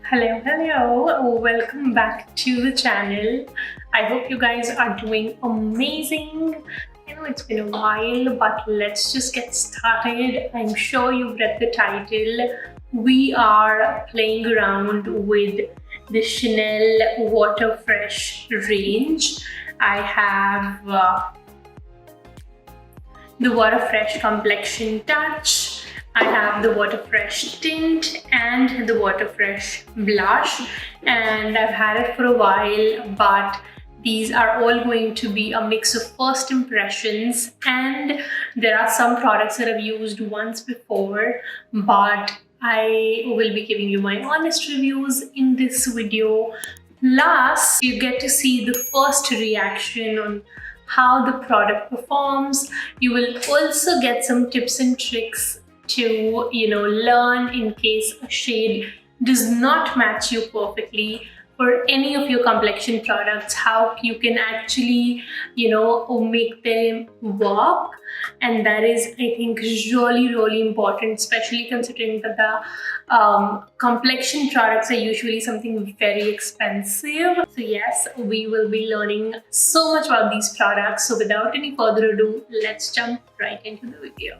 Hello, welcome back to the channel. I hope you guys are doing amazing. I know it's been a while, but let's just get started. I'm sure you've read the title. We are playing around with the Chanel Water Fresh range. I have the Water Fresh Complexion Touch. I have the Water Fresh Tint and the Water Fresh Blush, and I've had it for a while, but these are all going to be a mix of first impressions, and there are some products that I've used once before, but I will be giving you my honest reviews in this video. Plus, you get to see the first reaction on how the product performs. You will also get some tips and tricks to learn in case a shade does not match you perfectly for any of your complexion products, how you can actually make them work. And that is, I think, really important, especially considering that the complexion products are usually something very expensive. So yes, we will be learning so much about these products. So without any further ado, let's jump right into the video.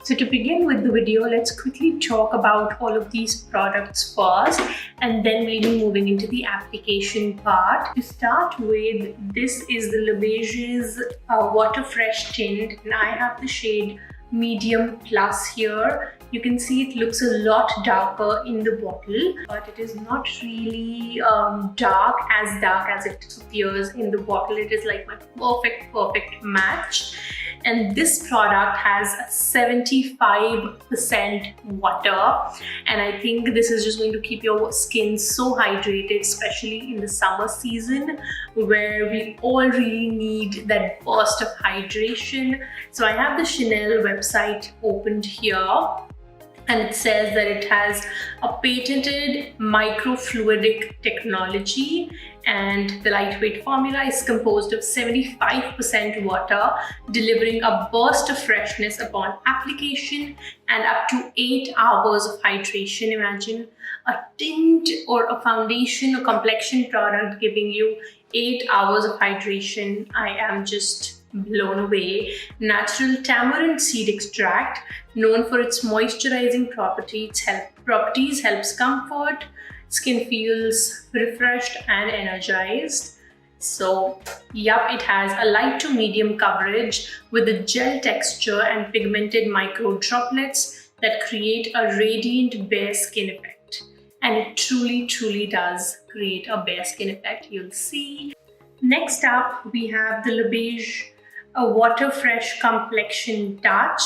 So to begin with the video, let's quickly talk about all of these products first, and then we'll be moving into the application part. To start with, this is the Bougee's Water Fresh Tint, and I have the shade Medium Plus here. You can see it looks a lot darker in the bottle, but it is not really dark as it appears in the bottle. It is like my perfect match. And this product has 75% water, and I think this is just going to keep your skin so hydrated, especially in the summer season where we all really need that burst of hydration. So I have the Chanel website opened here, and it says that it has a patented microfluidic technology, and the lightweight formula is composed of 75% water, delivering a burst of freshness upon application and up to 8 hours of hydration. Imagine a tint or a foundation or complexion product giving you 8 hours of hydration. I am just blown away. Natural tamarind seed extract, known for its moisturizing properties, helps comfort. Skin feels refreshed and energized. So, yup, it has a light to medium coverage with a gel texture and pigmented micro droplets that create a radiant bare skin effect. And it truly does create a bare skin effect, you'll see. Next up, we have the Bougee Water Fresh Complexion Touch.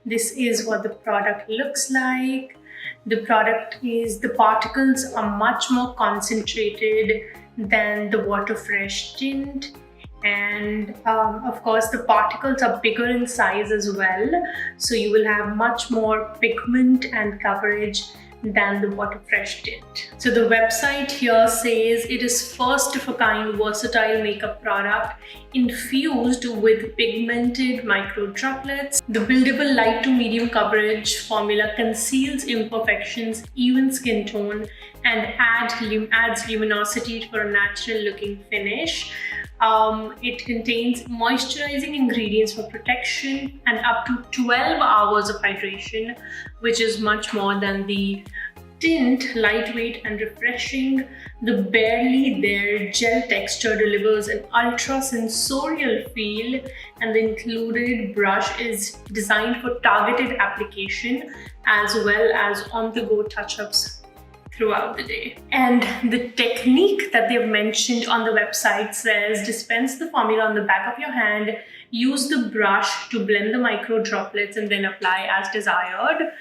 This is what the product looks like. The particles are much more concentrated than the Water Fresh Tint, and of course the particles are bigger in size as well, so you will have much more pigment and coverage than the Water Fresh Tint. So the website here says it is first of a kind versatile makeup product infused with pigmented micro droplets. The buildable light to medium coverage formula conceals imperfections, even skin tone, and adds luminosity for a natural looking finish. It contains moisturizing ingredients for protection and up to 12 hours of hydration, which is much more than the tint. Lightweight and refreshing, the barely there gel texture delivers an ultra sensorial feel, and the included brush is designed for targeted application as well as on-the-go touch-ups throughout the day. And the technique that they've mentioned on the website says dispense the formula on the back of your hand, use the brush to blend the micro droplets, and then apply as desired.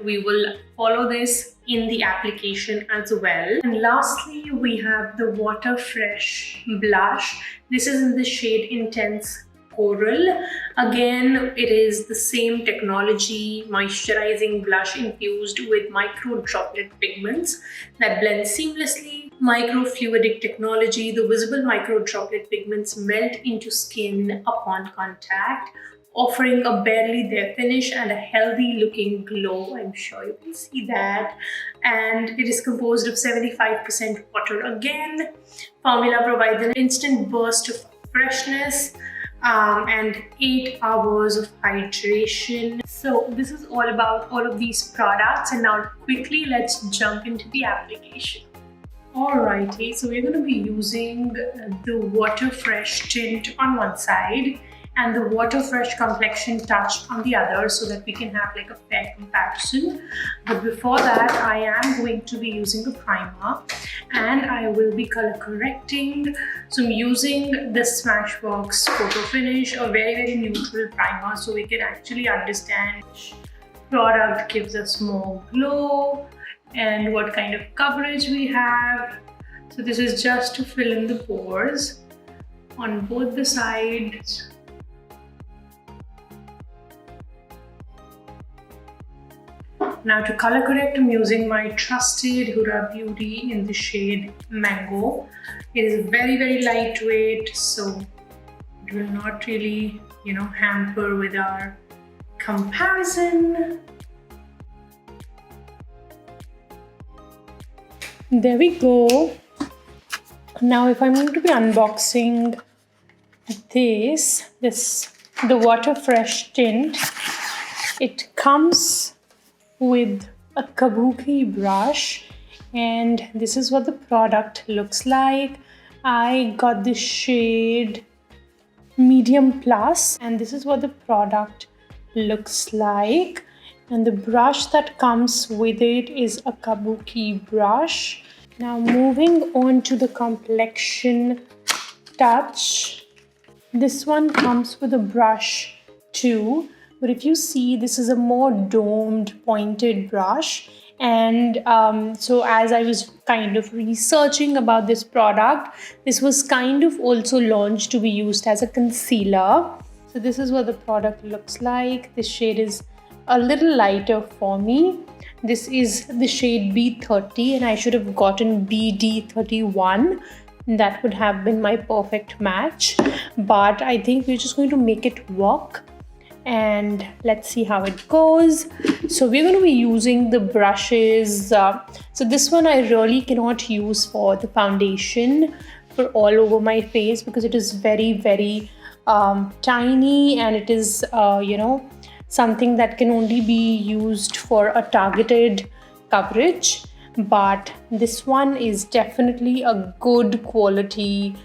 We will follow this in the application as well. And lastly, we have the Water Fresh Blush. This is in the shade Intense Coral. Again, it is the same technology, moisturizing blush infused with micro droplet pigments that blend seamlessly. Microfluidic technology, the visible micro droplet pigments melt into skin upon contact, offering a barely there finish and a healthy looking glow. I'm sure you can see that. And it is composed of 75% water. Again, formula provides an instant burst of freshness and 8 hours of hydration. So this is all about all of these products, and now quickly let's jump into the application. Alrighty, so we're going to be using the Water Fresh Tint on one side and the Water Fresh Complexion Touch on the other, so that we can have like a fair comparison. But before that, I am going to be using a primer and I will be color correcting. So I'm using the Smashbox Photo Finish, a very neutral primer, so we can actually understand which product gives us more glow and what kind of coverage we have. So this is just to fill in the pores on both the sides. Now to color correct, I'm using my trusted Huda Beauty in the shade Mango. It is very lightweight, so it will not really, hamper with our comparison. There we go. Now if I'm going to be unboxing the Water Fresh Tint, it comes with a kabuki brush, and this is what the product looks like. I got the shade Medium Plus, and this is what the product looks like. And the brush that comes with it is a kabuki brush. Now moving on to the complexion touch. This one comes with a brush too, but if you see, this is a more domed, pointed brush. And so as I was kind of researching about this product, this was kind of also launched to be used as a concealer. So this is what the product looks like. This shade is a little lighter for me. This is the shade B30 and I should have gotten BD31. That would have been my perfect match. But I think we're just going to make it work. And let's see how it goes. So we're going to be using the brushes. So this one I really cannot use for the foundation for all over my face, because it is very tiny, and it is something that can only be used for a targeted coverage. But this one is definitely a good quality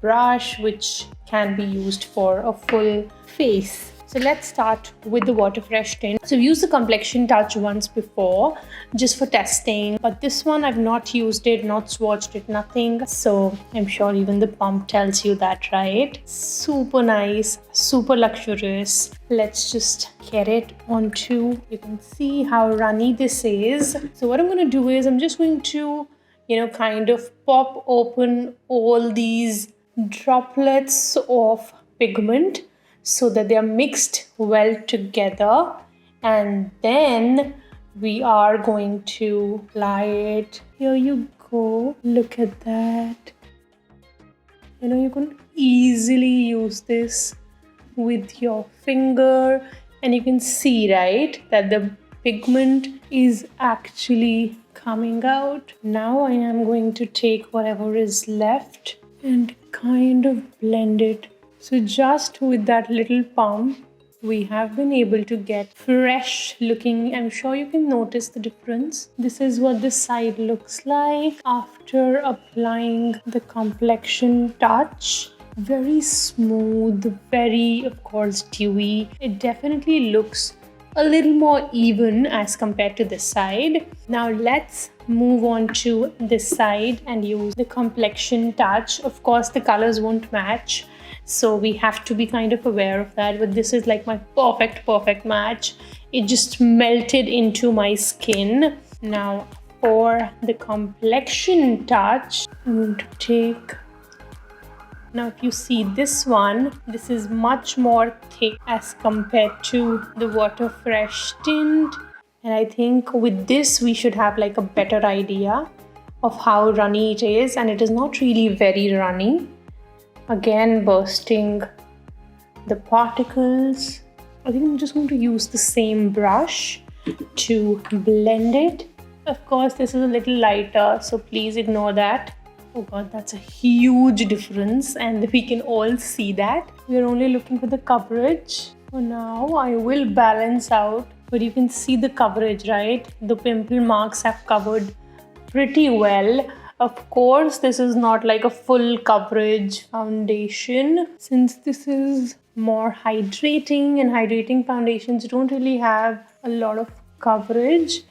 brush which can be used for a full face. So let's start with the Water Fresh Tint. So I've used the complexion touch once before just for testing, but this one I've not used it, not swatched it, nothing. So I'm sure even the pump tells you that, right? Super nice, super luxurious. Let's just get it onto, you can see how runny this is. So what I'm going to do is I'm just going to, kind of pop open all these droplets of pigment so that they are mixed well together, and then we are going to apply it. Here you go, look at that. You can easily use this with your finger, and you can see, right, that the pigment is actually coming out. Now I am going to take whatever is left and kind of blend it. So just with that little pump, we have been able to get fresh looking. I'm sure you can notice the difference. This is what this side looks like after applying the complexion touch. Very smooth, very, of course, dewy. It definitely looks a little more even as compared to this side. Now let's move on to this side and use the complexion touch. Of course, the colors won't match, so we have to be kind of aware of that, but this is like my perfect match. It just melted into my skin. Now for the complexion touch, I'm going to take Now if you see this one, this is much more thick as compared to the Water Fresh tint. And I think with this we should have like a better idea of how runny it is, and it is not really very runny. Again, bursting the particles. I think I'm just going to use the same brush to blend it. Of course, this is a little lighter, so please ignore that. Oh god, that's a huge difference, and we can all see that. We're only looking for the coverage. For now, I will balance out, but you can see the coverage, right? The pimple marks have covered pretty well. Of course, this is not like a full coverage foundation, since this is more hydrating, and hydrating foundations don't really have a lot of coverage,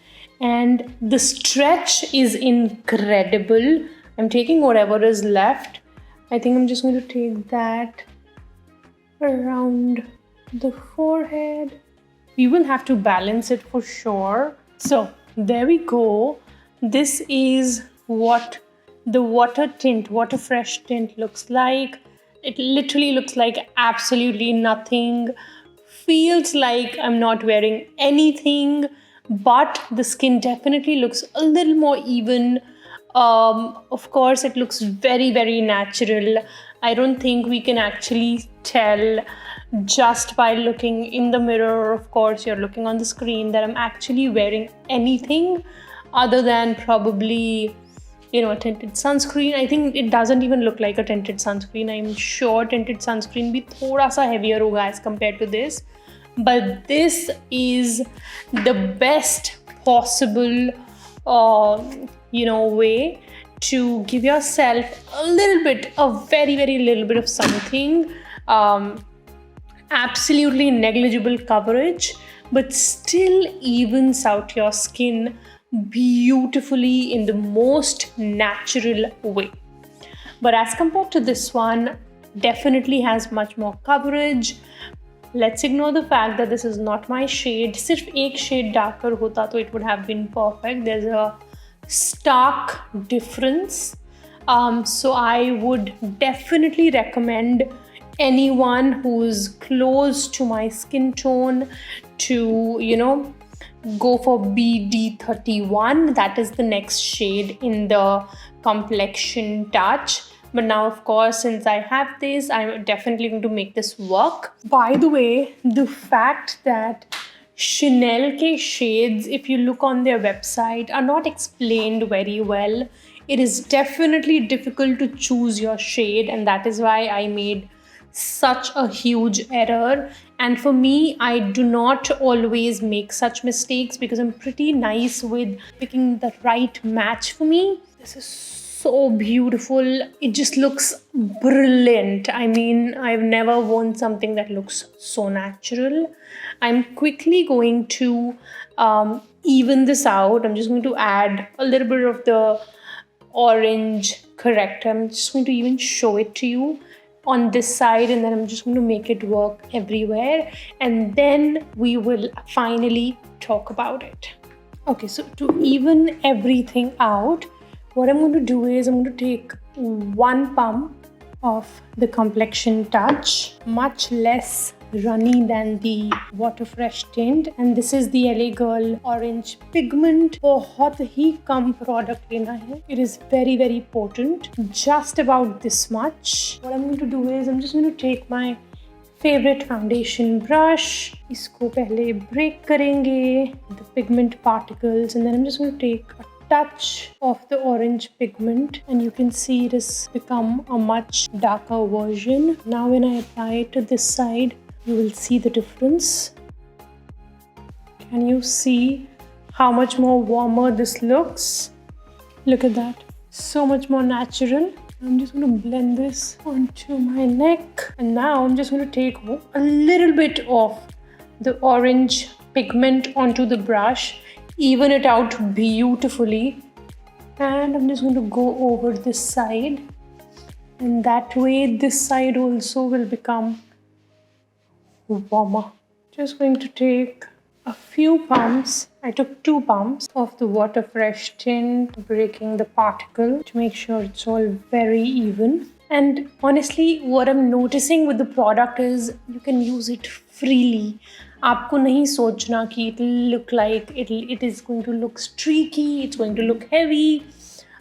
and the stretch is incredible. I'm taking whatever is left. I think I'm just going to take that around the forehead. We will have to balance it for sure. So there we go. This is what the water fresh tint looks like. It literally looks like absolutely nothing. Feels like I'm not wearing anything, but the skin definitely looks a little more even. Of course, it looks very, very natural. I don't think we can actually tell just by looking in the mirror. Of course, you're looking on the screen, that I'm actually wearing anything other than probably, a tinted sunscreen. I think it doesn't even look like a tinted sunscreen. I'm sure tinted sunscreen bhi thoda sa heavier hoga as compared to this. But this is the best possible way to give yourself a very, very little bit of something. Absolutely negligible coverage, but still evens out your skin beautifully in the most natural way. But as compared to this one, definitely has much more coverage. Let's ignore the fact that this is not my shade. Sirf ek shade darker hota to it would have been perfect. There's a stark difference. So I would definitely recommend anyone who's close to my skin tone to, go for BD31. That is the next shade in the complexion touch. But now, of course, since I have this, I'm definitely going to make this work. By the way, the fact that Chanel ke shades, if you look on their website, are not explained very well. It is definitely difficult to choose your shade, and that is why I made such a huge error. And for me, I do not always make such mistakes because I'm pretty nice with picking the right match for me. This is so beautiful. It just looks brilliant. I mean, I've never worn something that looks so natural. I'm quickly going to even this out. I'm just going to add a little bit of the orange corrector. I'm just going to even show it to you on this side, and then I'm just going to make it work everywhere, and then we will finally talk about it. Okay, so to even everything out, what I'm going to do is I'm going to take one pump of the complexion touch, much less runny than the Water Fresh tint, and this is the LA Girl orange pigment. बहुत ही कम product लेना है. It is very, very potent. Just about this much. What I'm going to do is I'm just going to take my favorite foundation brush. इसको पहले break करेंगे the pigment particles, and then I'm just going to take a touch of the orange pigment, and you can see it has become a much darker version. Now when I apply it to this side, you will see the difference. Can you see how much more warmer this looks? Look at that. So much more natural. I'm just going to blend this onto my neck. And now I'm just going to take a little bit of the orange pigment onto the brush, even it out beautifully. And I'm just going to go over this side. And that way this side also will become warmer. Just going to take a few pumps. I took 2 pumps of the Water Fresh tint, breaking the particle to make sure it's all very even. And honestly, what I'm noticing with the product is you can use it freely. आपको नहीं सोचना कि it will look like it is going to look streaky, it's going to look heavy.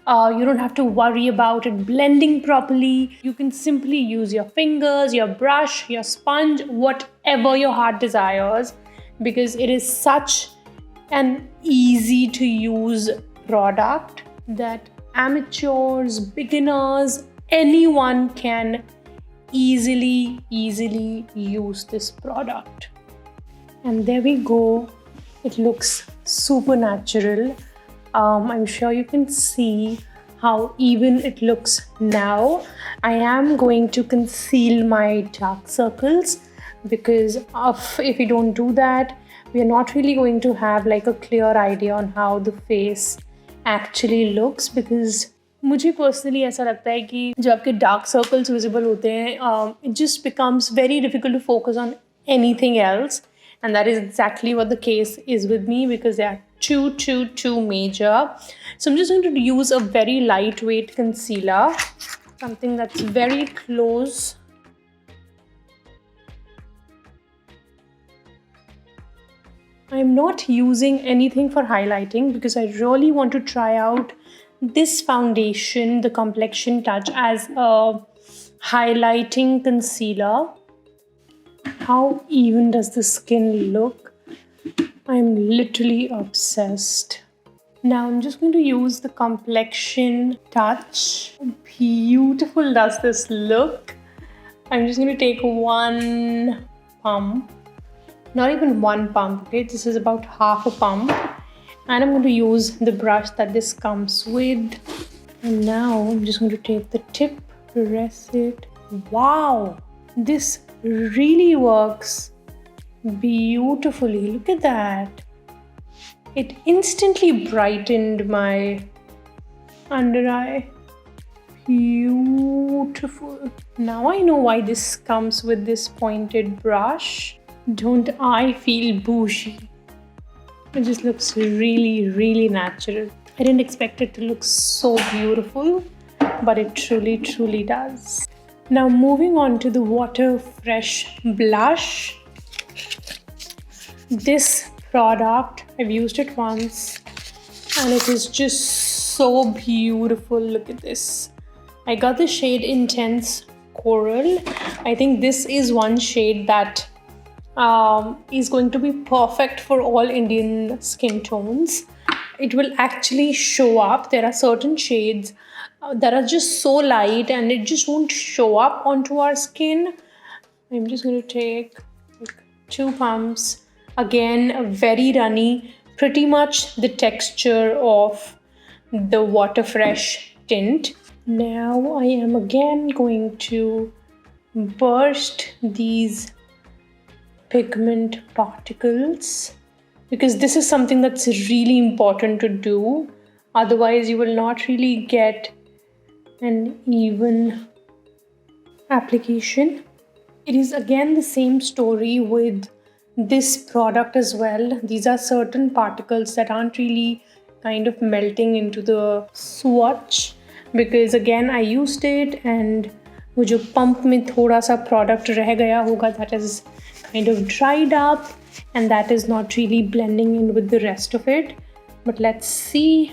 You don't have to worry about it blending properly. You can simply use your fingers, your brush, your sponge, whatever your heart desires, because it is such an easy to use product that amateurs, beginners, anyone can easily use this product. And there we go. It looks super natural. I'm sure you can see how even it looks now. I am going to conceal my dark circles, because if we don't do that, we are not really going to have like a clear idea on how the face actually looks. Because मुझे personally ऐसा लगता है कि जब आपके dark circles visible होते हैं, it just becomes very difficult to focus on anything else, and that is exactly what the case is with me, because they are too major. So I'm just going to use a very lightweight concealer, something that's very close. I'm not using anything for highlighting because I really want to try out this foundation, the Complexion Touch, as a highlighting concealer. How even does the skin look? I'm literally obsessed. Now I'm just going to use the Complexion Touch. How beautiful does this look? I'm just going to take one pump. Not even one pump, okay? This is about half a pump. And I'm going to use the brush that this comes with. And now I'm just going to take the tip, press it. Wow! This really works beautifully. Look at that. It instantly brightened my under eye. Beautiful. Now I know why this comes with this pointed brush. Don't I feel bougie? It just looks really natural. I didn't expect it to look so beautiful, but it truly does. Now moving on to the Water Fresh blush. This product, I've used it once and it is just so beautiful. Look at this. I got the shade Intense Coral. I think this is one shade that is going to be perfect for all Indian skin tones. It will actually show up. There are certain shades that are just so light and it just won't show up onto our skin. I'm just going to take like 2 pumps. Again, very runny, pretty much the texture of the Water Fresh tint. Now I am again going to burst these pigment particles, because this is something that's really important to do. Otherwise you will not really get an even application. It is again the same story with this product as well. These are certain particles that aren't really kind of melting into the swatch, because again I used it and वो जो pump में थोड़ा सा product रह गया होगा, that is kind of dried up and that is not really blending in with the rest of it. But let's see.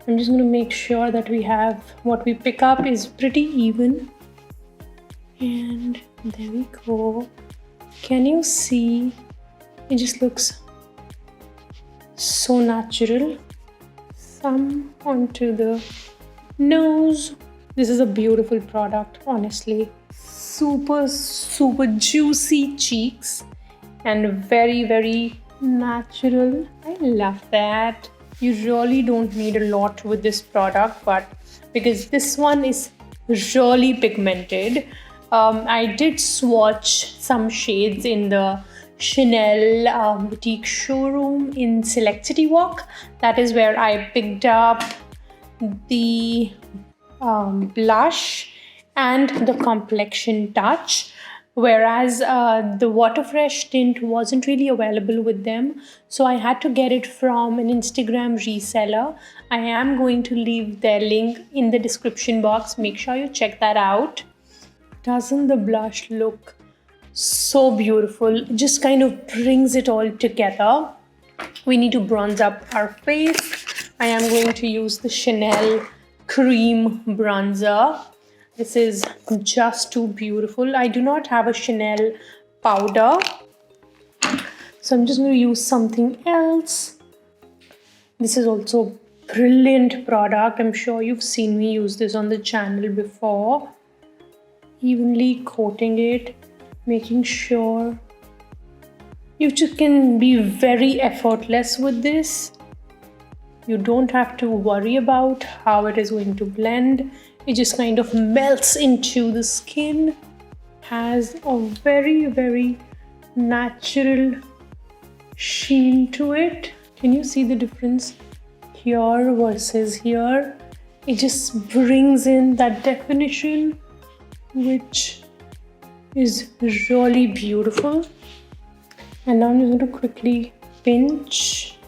I'm just going to make sure that we have what we pick up is pretty even. And there we go. Can you see? It just looks so natural. Some onto the nose. This is a beautiful product, honestly. Super juicy cheeks and very natural. I love that. You really don't need a lot with this product, but because this one is really pigmented. I did swatch some shades in the Chanel boutique showroom in Select City Walk. That is where I picked up the blush and the Complexion Touch, whereas the Water Fresh tint wasn't really available with them, so I had to get it from an Instagram reseller. I am going to leave their link in the description box. Make sure you check that out. Doesn't the blush look so beautiful? It just kind of brings it all together. We need to bronze up our face. I am going to use the Chanel Cream Bronzer. This is just too beautiful. I do not have a Chanel powder, so I'm just going to use something else. This is also a brilliant product. I'm sure you've seen me use this on the channel before. Evenly coating it, making sure you just can be very effortless with this. You don't have to worry about how it is going to blend. It just kind of melts into the skin. Has a very, very natural sheen to it. Can you see the difference here versus here? It just brings in that definition, which is really beautiful. And now I'm just going to quickly pinch.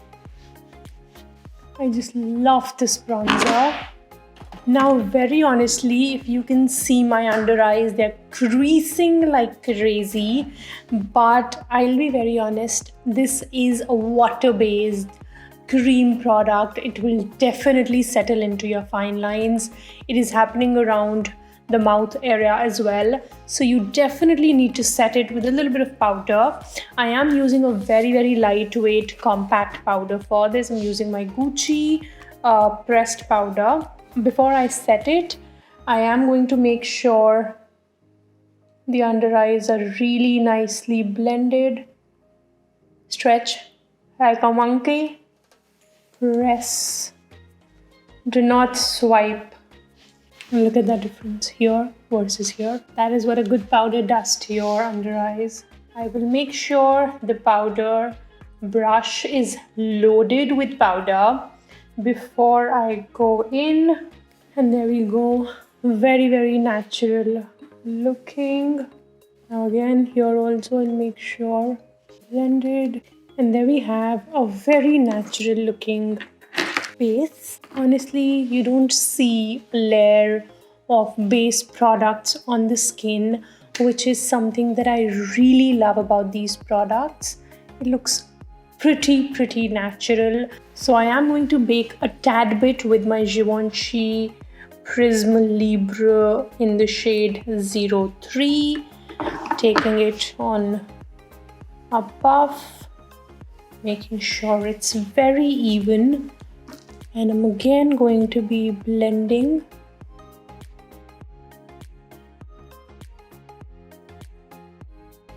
I just love this bronzer. Now, very honestly, if you can see my under eyes, they're creasing like crazy. But I'll be very honest, this is a water-based cream product. It will definitely settle into your fine lines. It is happening around the mouth area as well, so you definitely need to set it with a little bit of powder. I am using a very, very lightweight compact powder for this. I'm using my Bougee pressed powder. Before I set it, I am going to make sure the under eyes are really nicely blended. Stretch like a monkey. Press. Do not swipe. Look at that difference here versus here. That is what a good powder does to your under eyes. I will make sure the powder brush is loaded with powder before I go in. And there we go. Very, very natural looking. Now again, here also I'll make sure blended. And there we have a very natural looking face. Honestly, you don't see a layer of base products on the skin, which is something that I really love about these products. It looks pretty natural. So I am going to bake a tad bit with my Givenchy Prism Libre in the shade 03, taking it on a puff, making sure it's very even. And I'm again going to be blending.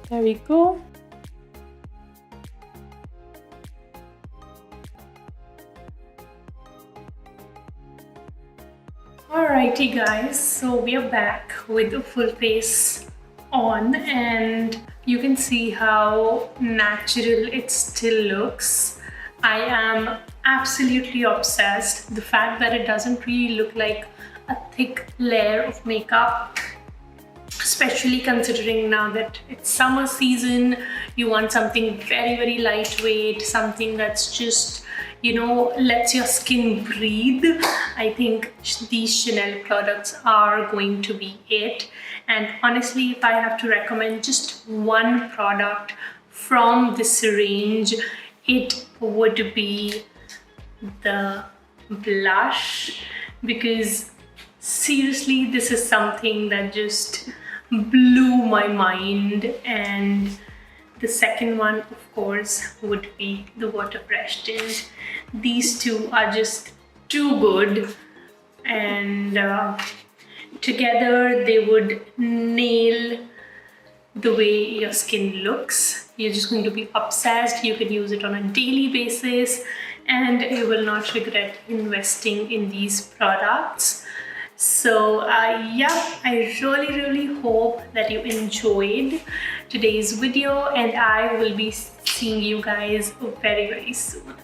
There we go. Alrighty guys, so we are back with the full face on, and you can see how natural it still looks. I am absolutely obsessed. The fact that it doesn't really look like a thick layer of makeup, especially considering now that it's summer season, you want something very, very lightweight, something that's just, you know, lets your skin breathe. I think these Chanel products are going to be it. And honestly, if I have to recommend just one product from this range, it would be the blush, because seriously, this is something that just blew my mind. And the second one, of course, would be the Water Fresh tint. These two are just too good, and together they would nail the way your skin looks. You're just going to be obsessed. You can use it on a daily basis and you will not regret investing in these products. So yeah, I really hope that you enjoyed today's video, and I will be seeing you guys very soon.